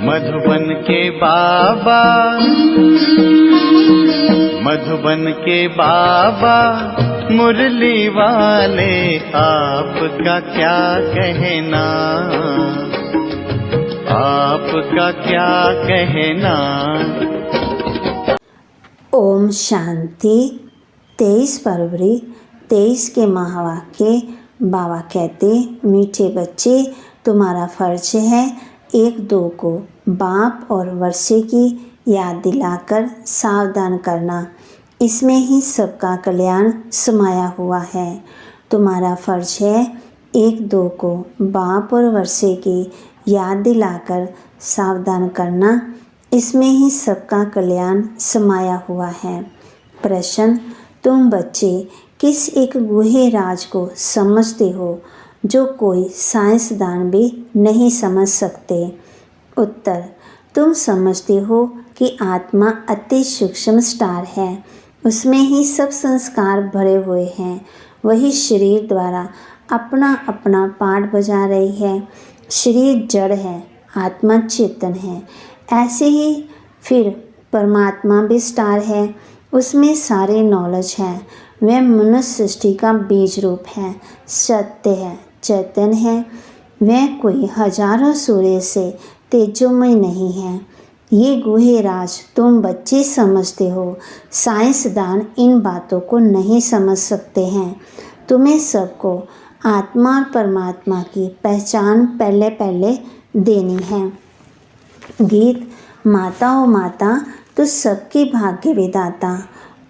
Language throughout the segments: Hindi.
मधुबन के बाबा, मधुबन के बाबा मुरली वाले, आपका क्या कहना, आपका क्या कहना। ओम शांति। 23 फरवरी 23 के महावाक्य। बाबा कहते, मीठे बच्चे, तुम्हारा फर्ज है 1-2 को बाप और वर्षे की याद दिलाकर सावधान करना। इसमें ही सबका कल्याण समाया हुआ है। तुम्हारा फर्ज है 1-2 को बाप और वर्षे की याद दिलाकर सावधान करना। इसमें ही सबका कल्याण समाया हुआ है। प्रश्न, तुम बच्चे किस एक गूढ़े राज को समझते हो जो कोई साइंसदान भी नहीं समझ सकते? उत्तर, तुम समझते हो कि आत्मा अति सूक्ष्म स्टार है। उसमें ही सब संस्कार भरे हुए हैं। वही शरीर द्वारा अपना अपना पाठ बजा रही है। शरीर जड़ है, आत्मा चेतन है। ऐसे ही फिर परमात्मा भी स्टार है। उसमें सारे नॉलेज है। वह मनुष्य सृष्टि का बीज रूप है, सत्य है, चैतन्य है। वह कोई हजारों सूर्य से तेजोमय नहीं है। ये गूढ़े राज तुम बच्चे समझते हो। साइंसदान इन बातों को नहीं समझ सकते हैं। तुम्हें सबको आत्मा और परमात्मा की पहचान पहले पहले देनी है। गीत, माता ओ माता तो सबके भाग्य विधाता।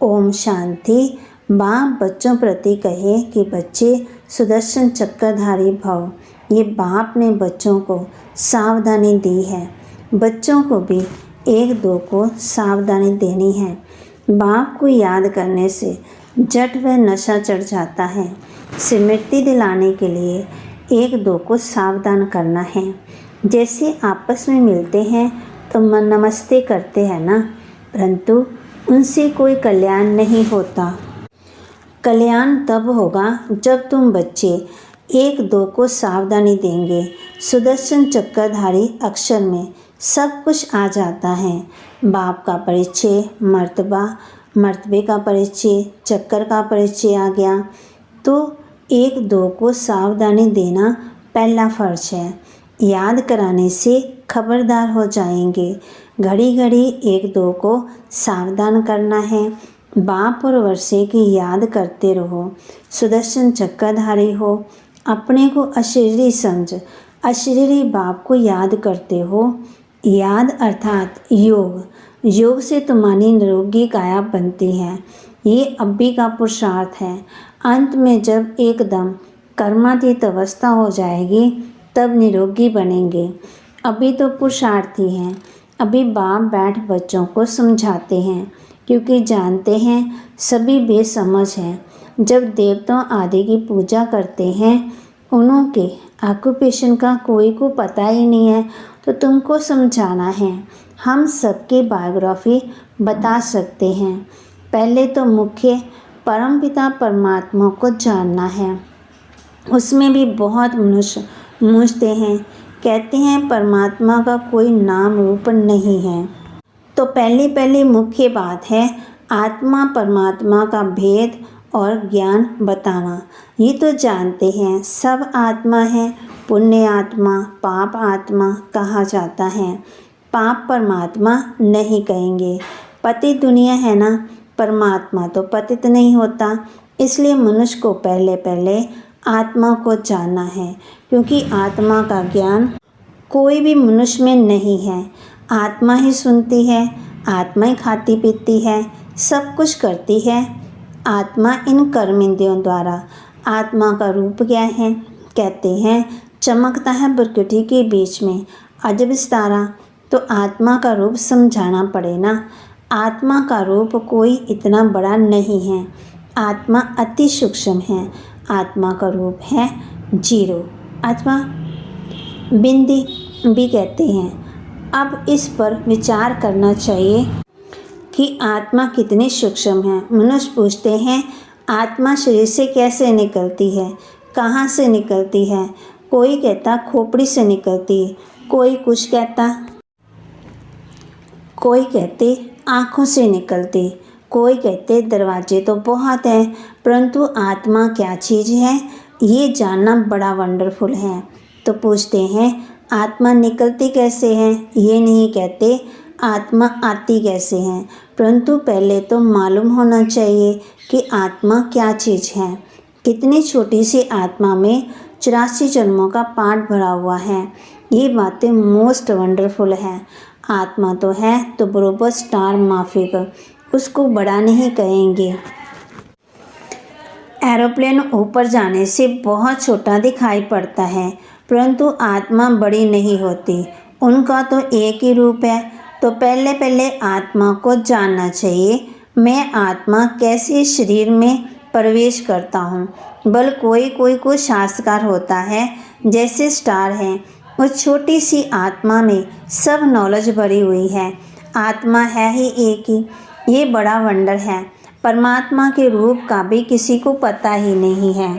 ओम शांति। बाप बच्चों प्रति कहे कि बच्चे सुदर्शन चक्रधारी भव। ये बाप ने बच्चों को सावधानी दी है। बच्चों को भी 1-2 को सावधानी देनी है। बाप को याद करने से जट व नशा चढ़ जाता है। स्मृति दिलाने के लिए 1-2 को सावधान करना है। जैसे आपस में मिलते हैं तो नमस्ते करते हैं ना, परंतु उनसे कोई कल्याण नहीं होता। कल्याण तब होगा जब तुम बच्चे 1-2 को सावधानी देंगे। सुदर्शन चक्रधारी अक्षर में सब कुछ आ जाता है। बाप का परिचय, मर्तबे का परिचय, चक्कर का परिचय आ गया। तो 1-2 को सावधानी देना पहला फर्ज है। याद कराने से खबरदार हो जाएंगे। घड़ी घड़ी 1-2 को सावधान करना है। बाप और वर्षे की याद करते रहो। सुदर्शन चक्रधारी हो। अपने को अशरीरी समझ, अशरीरी बाप को याद करते हो। याद अर्थात योग। योग से तुम्हारी निरोगी काया बनती है। ये अभी का पुरुषार्थ है। अंत में जब एकदम कर्मातीत अवस्था हो जाएगी तब निरोगी बनेंगे। अभी तो पुरुषार्थी हैं। अभी बाप बैठ बच्चों को समझाते हैं, क्योंकि जानते हैं सभी बेसमझ हैं। जब देवताओं आदि की पूजा करते हैं, उनके ऑक्यूपेशन का कोई को पता ही नहीं है, तो तुमको समझाना है। हम सबकी बायोग्राफी बता सकते हैं। पहले तो मुख्य परमपिता परमात्मा को जानना है। उसमें भी बहुत मनुष्य मूझते हैं, कहते हैं परमात्मा का कोई नाम रूप नहीं है। तो पहली मुख्य बात है आत्मा परमात्मा का भेद और ज्ञान बताना। ये तो जानते हैं सब आत्मा है। पुण्य आत्मा, पाप आत्मा कहा जाता है। पाप परमात्मा नहीं कहेंगे। पतित दुनिया है ना, परमात्मा तो पतित नहीं होता। इसलिए मनुष्य को पहले आत्मा को जानना है, क्योंकि आत्मा का ज्ञान कोई भी मनुष्य में नहीं है। आत्मा ही सुनती है, आत्मा ही खाती पीती है, सब कुछ करती है। आत्मा इन कर्मेंद्रियों द्वारा। आत्मा का रूप क्या है? कहते हैं चमकता है प्रकृति के बीच में अजब सितारा। तो आत्मा का रूप समझाना पड़े ना। आत्मा का रूप कोई इतना बड़ा नहीं है। आत्मा अति सूक्ष्म है। आत्मा का रूप है 0 अथवा बिंदी भी कहते हैं। अब इस पर विचार करना चाहिए कि आत्मा कितनी सूक्ष्म है। मनुष्य पूछते हैं आत्मा शरीर से कैसे निकलती है, कहाँ से निकलती है। कोई कहता खोपड़ी से निकलती है, कोई कुछ कहता। कोई कहते आँखों से निकलती, कोई कहते दरवाजे तो बहुत हैं, परंतु आत्मा क्या चीज़ है ये जानना बड़ा वंडरफुल है। तो पूछते हैं आत्मा निकलती कैसे है, ये नहीं कहते आत्मा आती कैसे है, परंतु पहले तो मालूम होना चाहिए कि आत्मा क्या चीज़ है। कितनी छोटी सी आत्मा में 84 जन्मों का पाठ भरा हुआ है। ये बातें मोस्ट वंडरफुल है। आत्मा तो है तो बरोबर स्टार माफिक, उसको बड़ा नहीं कहेंगे। एरोप्लेन ऊपर जाने से बहुत छोटा दिखाई पड़ता है, परंतु आत्मा बड़ी नहीं होती, उनका तो एक ही रूप है। तो पहले आत्मा को जानना चाहिए, मैं आत्मा कैसे शरीर में प्रवेश करता हूँ। बल कोई को शास्त्रकार होता है, जैसे स्टार है, उस छोटी सी आत्मा में सब नॉलेज भरी हुई है। आत्मा है ही एक ही, ये बड़ा वंडर है। परमात्मा के रूप का भी किसी को पता ही नहीं है।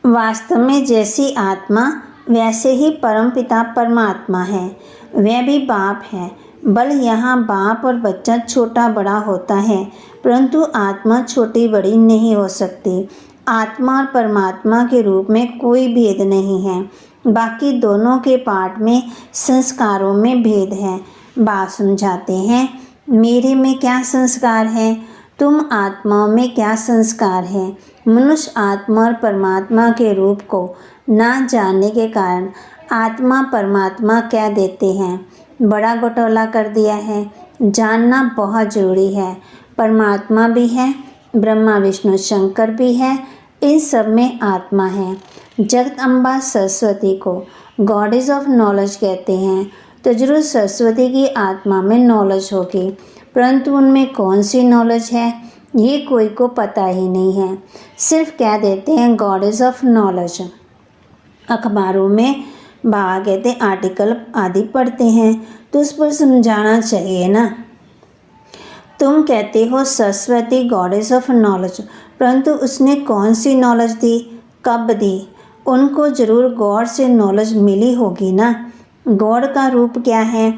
वास्तव में जैसी आत्मा वैसे ही परमपिता परमात्मा है, वह भी बाप है। बल यहाँ बाप और बच्चा छोटा बड़ा होता है, परंतु आत्मा छोटी बड़ी नहीं हो सकती। आत्मा और परमात्मा के रूप में कोई भेद नहीं है, बाकी दोनों के पाठ में संस्कारों में भेद है। बाप समझाते हैं मेरे में क्या संस्कार है, तुम आत्माओं में क्या संस्कार है। मनुष्य आत्मा और परमात्मा के रूप को ना जानने के कारण आत्मा परमात्मा कह देते हैं। बड़ा घोटाला कर दिया है। जानना बहुत ज़रूरी है। परमात्मा भी है, ब्रह्मा विष्णु शंकर भी है, इन सब में आत्मा है। जगदम्बा सरस्वती को गॉडेस ऑफ नॉलेज कहते हैं, तो जरूर सरस्वती की आत्मा में नॉलेज होगी, परंतु उनमें कौन सी नॉलेज है ये कोई को पता ही नहीं है। सिर्फ कह देते हैं गॉडेस ऑफ नॉलेज। अखबारों में बाबा कहते आर्टिकल आदि पढ़ते हैं, तो उस पर समझाना चाहिए ना। तुम कहते हो सरस्वती गॉडेस ऑफ नॉलेज, परंतु उसने कौन सी नॉलेज दी, कब दी। उनको जरूर गॉड से नॉलेज मिली होगी ना। गॉड का रूप क्या है,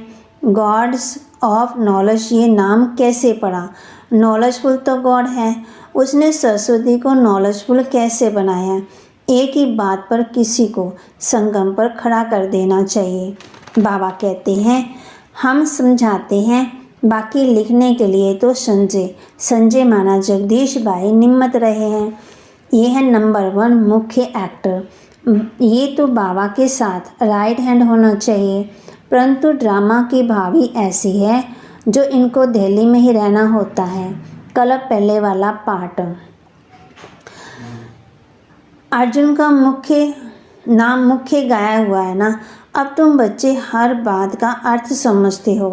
गॉड्स ऑफ नॉलेज, ये नाम कैसे पड़ा। नॉलेजफुल तो गॉड है, उसने सरस्वती को नॉलेजफुल कैसे बनाया। एक ही बात पर किसी को संगम पर खड़ा कर देना चाहिए। बाबा कहते हैं हम समझाते हैं, बाकी लिखने के लिए तो संजय माना जगदीश भाई निम्मत रहे हैं। ये है नंबर 1 मुख्य एक्टर। ये तो बाबा के साथ राइट हैंड होना चाहिए, परंतु ड्रामा की भावी ऐसी है जो इनको दिल्ली में ही रहना होता है। कल पहले वाला पार्ट अर्जुन का मुख्य गाया हुआ है ना। अब तुम बच्चे हर बात का अर्थ समझते हो।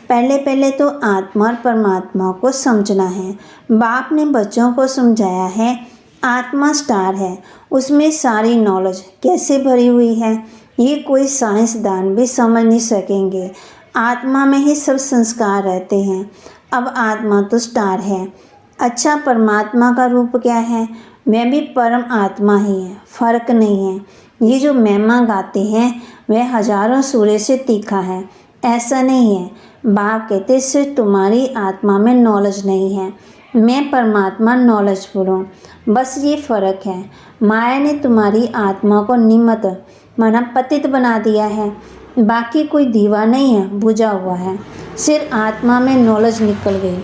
पहले तो आत्मा और परमात्मा को समझना है। बाप ने बच्चों को समझाया है आत्मा स्टार है, उसमें सारी नॉलेज कैसे भरी हुई है ये कोई साइंसदान भी समझ नहीं सकेंगे। आत्मा में ही सब संस्कार रहते हैं। अब आत्मा तो स्टार है। अच्छा, परमात्मा का रूप क्या है, वह भी परम आत्मा ही है, फर्क नहीं है। ये जो महिमा गाते हैं वह हजारों सूर्य से तीखा है, ऐसा नहीं है। बाप कहते सिर्फ तुम्हारी आत्मा में नॉलेज नहीं है, मैं परमात्मा नॉलेजफुल हूँ, बस ये फ़र्क है। माया ने तुम्हारी आत्मा को निमित्त माना पतित बना दिया है, बाकी कोई दीवा नहीं है, बुझा हुआ है। सिर्फ आत्मा में नॉलेज निकल गई,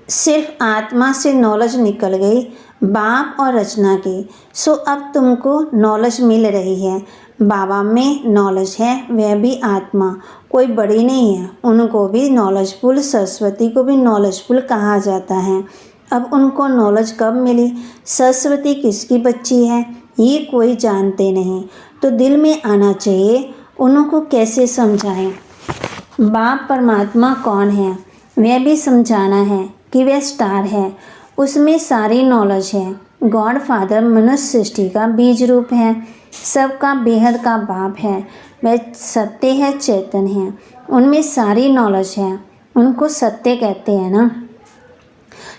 सिर्फ आत्मा से नॉलेज निकल गई बाप और रचना की। सो अब तुमको नॉलेज मिल रही है। बाबा में नॉलेज है, वह भी आत्मा कोई बड़ी नहीं है, उनको भी नॉलेजफुल, सरस्वती को भी नॉलेजफुल कहा जाता है। अब उनको नॉलेज कब मिली, सरस्वती किसकी बच्ची है ये कोई जानते नहीं, तो दिल में आना चाहिए। उनको कैसे समझाएं, बाप परमात्मा कौन है वह भी समझाना है कि वह स्टार है, उसमें सारी नॉलेज है। गॉड फादर मनुष्य सृष्टि का बीज रूप है, सबका बेहद का बाप है, वह सत्य है, चेतन है, उनमें सारी नॉलेज है। उनको सत्य कहते हैं ना,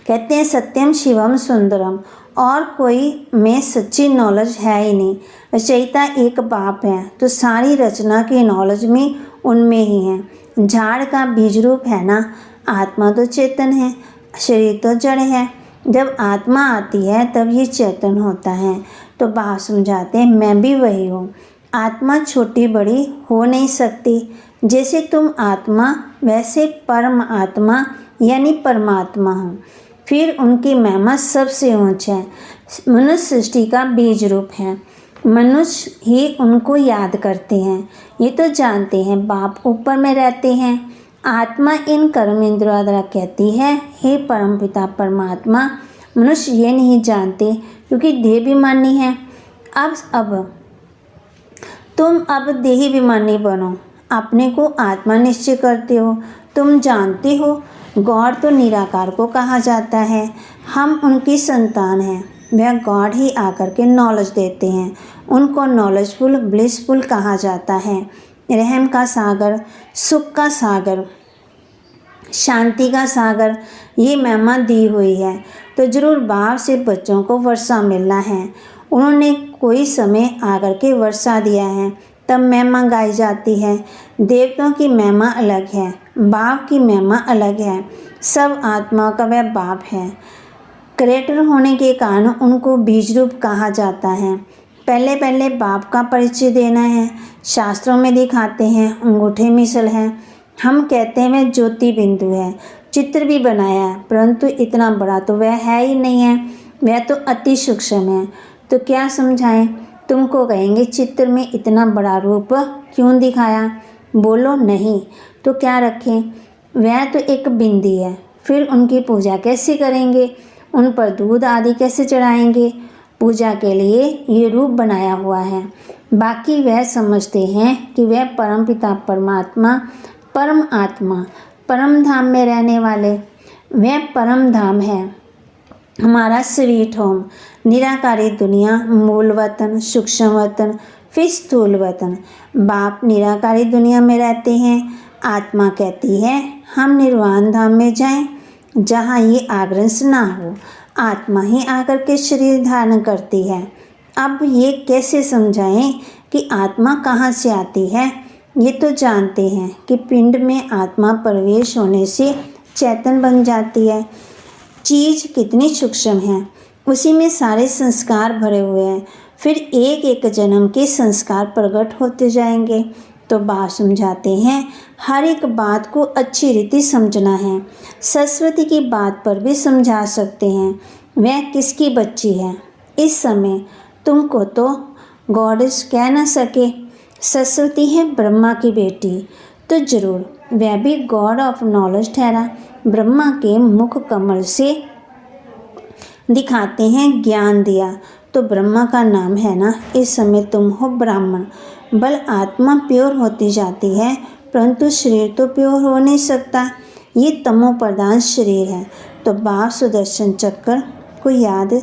कहते हैं सत्यम शिवम सुंदरम, और कोई में सच्ची नॉलेज है ही नहीं। रचयिता एक बाप है, तो सारी रचना की नॉलेज में उनमें ही है। झाड़ का बीज रूप है ना, आत्मा तो चेतन है, शरीर तो जड़ है। जब आत्मा आती है तब ये चेतन होता है। तो बाबा समझाते हैं मैं भी वही हूँ। आत्मा छोटी बड़ी हो नहीं सकती। जैसे तुम आत्मा वैसे परम आत्मा यानी परमात्मा हो। फिर उनकी महिमा सबसे ऊंच है। मनुष्य सृष्टि का बीज रूप है। मनुष्य ही उनको याद करते हैं। ये तो जानते हैं बाप ऊपर में रहते हैं। आत्मा इन कर्म इंद्रियों द्वारा कहती है हे परमपिता परमात्मा। मनुष्य ये नहीं जानते क्योंकि देह अभिमानी है। अब तुम अब देह अभिमानी बनो, अपने को आत्मा निश्चय करते हो। तुम जानते हो गॉड तो निराकार को कहा जाता है। हम उनकी संतान हैं। वह गॉड ही आकर के नॉलेज देते हैं। उनको नॉलेजफुल ब्लिसफुल कहा जाता है। रहम का सागर, सुख का सागर, शांति का सागर, ये महिमा दी हुई है। तो जरूर बाप से बच्चों को वर्षा मिलना है। उन्होंने कोई समय आकर के वर्षा दिया है, तब महिमा गाई जाती है। देवताओं की महिमा अलग है, बाप की महिमा अलग है। सब आत्मा का वह बाप है। क्रिएटर होने के कारण उनको बीज रूप कहा जाता है। पहले पहले बाप का परिचय देना है। शास्त्रों में दिखाते हैं अंगूठे मिसल है। हम कहते हैं वह ज्योति बिंदु है। चित्र भी बनाया है, परंतु इतना बड़ा तो वह है ही नहीं है। वह तो अति सूक्ष्म है। तो क्या समझाएं? तुमको कहेंगे चित्र में इतना बड़ा रूप क्यों दिखाया? बोलो नहीं तो क्या रखें? वह तो एक बिंदी है। फिर उनकी पूजा कैसे करेंगे? उन पर दूध आदि कैसे चढ़ाएंगे? पूजा के लिए ये रूप बनाया हुआ है। बाकी वह समझते हैं कि वह परमपिता परमात्मा परम आत्मा परम धाम में रहने वाले, वह परम धाम है। हमारा स्वीट होम, निराकारी दुनिया, मूल वतन, सूक्ष्म वतन, फिर स्थूल वतन। बाप निराकारी दुनिया में रहते हैं। आत्मा कहती है हम निर्वाण धाम में जाएं, जहाँ ये आग्रंश ना हो। आत्मा ही आकर के शरीर धारण करती है। अब ये कैसे समझाएं कि आत्मा कहाँ से आती है? ये तो जानते हैं कि पिंड में आत्मा प्रवेश होने से चेतन बन जाती है। चीज़ कितनी सूक्ष्म है, उसी में सारे संस्कार भरे हुए हैं। फिर एक एक जन्म के संस्कार प्रकट होते जाएंगे। तो बाप समझाते हैं हर एक बात को अच्छी रीति समझना है। सरस्वती की बात पर भी समझा सकते हैं। वह किसकी बच्ची है? इस समय तुमको तो गॉडेस कह न सके। सरस्वती है ब्रह्मा की बेटी, तो जरूर वह भी गॉड ऑफ नॉलेज ठहरा। ब्रह्मा के मुख कमल से दिखाते हैं ज्ञान दिया, तो ब्रह्मा का नाम है ना। इस समय तुम हो ब्राह्मण। बल आत्मा प्योर होती जाती है, परंतु शरीर तो प्योर हो नहीं सकता। ये तमो प्रधान शरीर है। तो बाप सुदर्शन चक्र को याद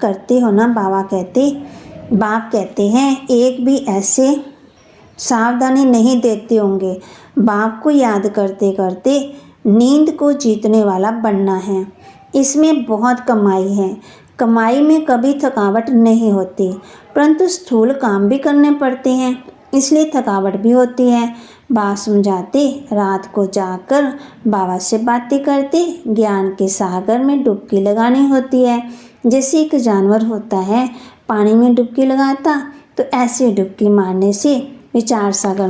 करते हो ना। बाप कहते हैं एक भी ऐसे सावधानी नहीं देते होंगे। बाप को याद करते करते नींद को जीतने वाला बनना है। इसमें बहुत कमाई है। कमाई में कभी थकावट नहीं होती, परंतु स्थूल काम भी करने पड़ते हैं, इसलिए थकावट भी होती है। बाप समझाते रात को जाकर बाबा से बातें करते ज्ञान के सागर में डुबकी लगानी होती है। जैसे एक जानवर होता है पानी में डुबकी लगाता, तो ऐसे डुबकी मारने से विचार सागर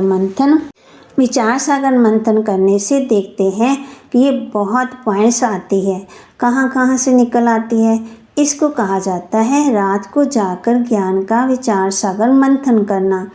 मंथन करने से देखते हैं कि ये बहुत पॉइंट्स आती है, कहाँ कहाँ से निकल आती है। इसको कहा जाता है रात को जाकर ज्ञान का विचार सागर मंथन करना।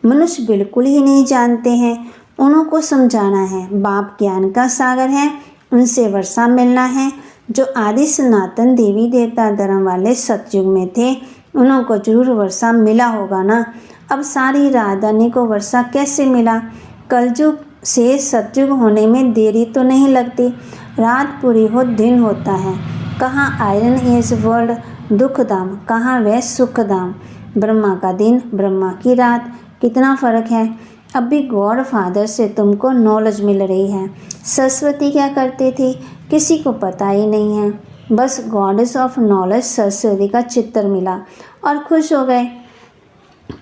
मनुष्य बिल्कुल ही नहीं जानते हैं, उनको समझाना है। बाप ज्ञान का सागर है, उनसे वर्षा मिलना है। जो आदि सनातन देवी देवता धर्म वाले सतयुग में थे, उनको जरूर वर्षा मिला होगा ना। अब सारी राजधानी को वर्षा कैसे मिला? कलयुग से सतयुग होने में देरी तो नहीं लगती। रात पूरी हो दिन होता है। कहाँ आयरन एज वर्ल्ड दुखधाम, कहाँ वह सुखधाम। ब्रह्मा का दिन, ब्रह्मा की रात, कितना फ़र्क है। अब भी गॉड फादर से तुमको नॉलेज मिल रही है। सरस्वती क्या करते थे किसी को पता ही नहीं है। बस गॉडेस ऑफ नॉलेज सरस्वती का चित्र मिला और खुश हो गए।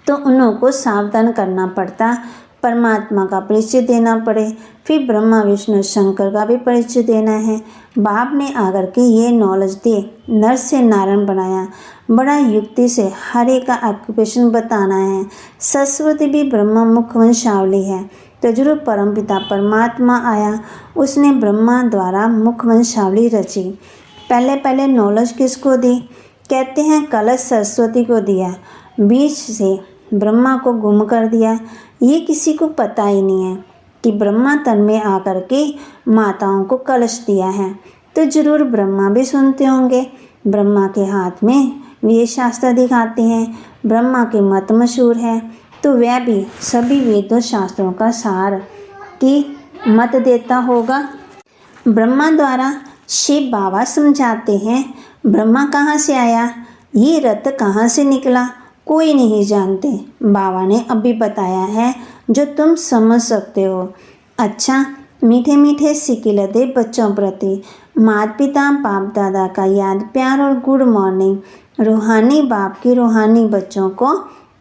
तो उनको सावधान करना पड़ता, परमात्मा का परिचय देना पड़े, फिर ब्रह्मा विष्णु शंकर का भी परिचय देना है। बाप ने आकर के ये नॉलेज दे, नर से नारायण बनाया, बड़ा युक्ति से हर एक का ऑक्यूपेशन बताना है। सरस्वती भी ब्रह्मा मुख वंशावली है, तो जरूर परमपिता परमात्मा आया, उसने ब्रह्मा द्वारा मुख वंशावली रची। पहले नॉलेज किसको दी? कहते हैं कलश सरस्वती को दिया, बीच से ब्रह्मा को गुम कर दिया। ये किसी को पता ही नहीं है कि ब्रह्मा तन में आकर के माताओं को कलश दिया है। तो जरूर ब्रह्मा भी सुनते होंगे। ब्रह्मा के हाथ में वेद शास्त्र दिखाते हैं, ब्रह्मा के मत मशहूर है, तो वह भी सभी वेदों शास्त्रों का सार की मत देता होगा। ब्रह्मा द्वारा शिव बाबा समझाते हैं, ब्रह्मा कहाँ से आया, ये रथ कहाँ से निकला, कोई नहीं जानते। बाबा ने अभी बताया है जो तुम समझ सकते हो। अच्छा, मीठे मीठे सिकिलते बच्चों प्रति माता पिता बाप दादा का याद प्यार और गुड मॉर्निंग। रूहानी बाप की रूहानी बच्चों को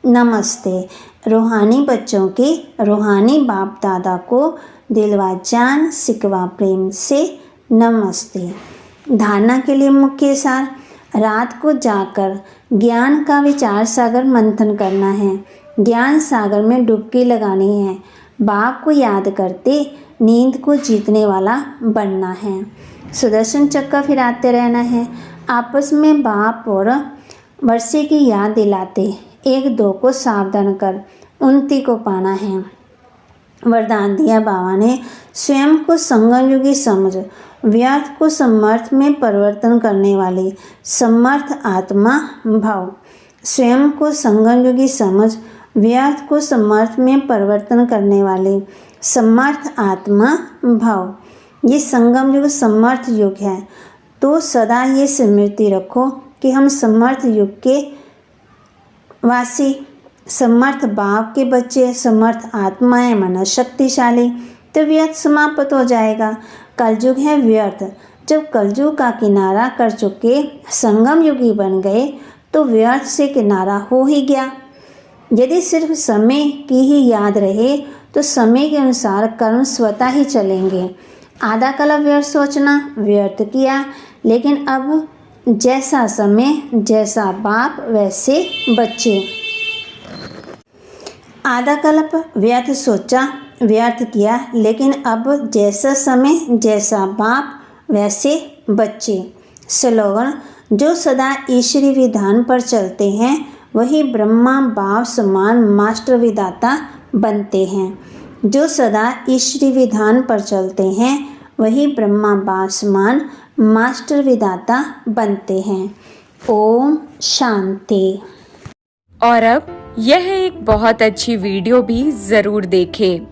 नमस्ते। रूहानी बच्चों के रूहानी बाप दादा को दिलवा जान सिकवा प्रेम से नमस्ते। धारणा के लिए मुख्य सार, रात को जाकर ज्ञान का विचार सागर मंथन करना है, ज्ञान सागर में डुबकी लगानी है, बाप को याद करते नींद को जीतने वाला बनना है। सुदर्शन चक्कर फिराते रहना है, आपस में बाप और वर्षे की याद दिलाते, एक दो को सावधान कर उन्नति को पाना है। वरदान दिया बाबा ने, स्वयं को संगम युगी समझ, व्यर्थ को समर्थ में परिवर्तन करने वाली समर्थ आत्मा भाव। स्वयं को संगम युगी समझ, व्यर्थ को समर्थ में परिवर्तन करने वाली समर्थ आत्मा भाव। ये संगम युग समर्थ युग है, तो सदा ये स्मृति रखो कि हम समर्थ युग के वासी, समर्थ बाप के बच्चे, समर्थ आत्माएं मन शक्तिशाली। तो व्यर्थ समाप्त हो जाएगा। कलयुग है व्यर्थ। जब कलयुग का किनारा कर चुके संगम युगी बन गए तो व्यर्थ से किनारा हो ही गया। यदि सिर्फ समय की ही याद रहे तो समय के अनुसार कर्म स्वतः ही चलेंगे। आधा कला व्यर्थ सोचना, व्यर्थ किया, लेकिन अब जैसा समय जैसा बाप वैसे बच्चे। आधा कल्प व्यर्थ सोचा, व्यर्थ किया, लेकिन अब जैसा समय जैसा बाप वैसे बच्चे। स्लोगन, जो सदा ईश्वरी विधान पर चलते हैं वही ब्रह्मा बाप समान मास्टर विधाता बनते हैं। जो सदा ईश्वरी विधान पर चलते हैं वही ब्रह्मा बाप समान मास्टर विधाता बनते हैं। ओम शांति। और अब यह एक बहुत अच्छी वीडियो भी जरूर देखें।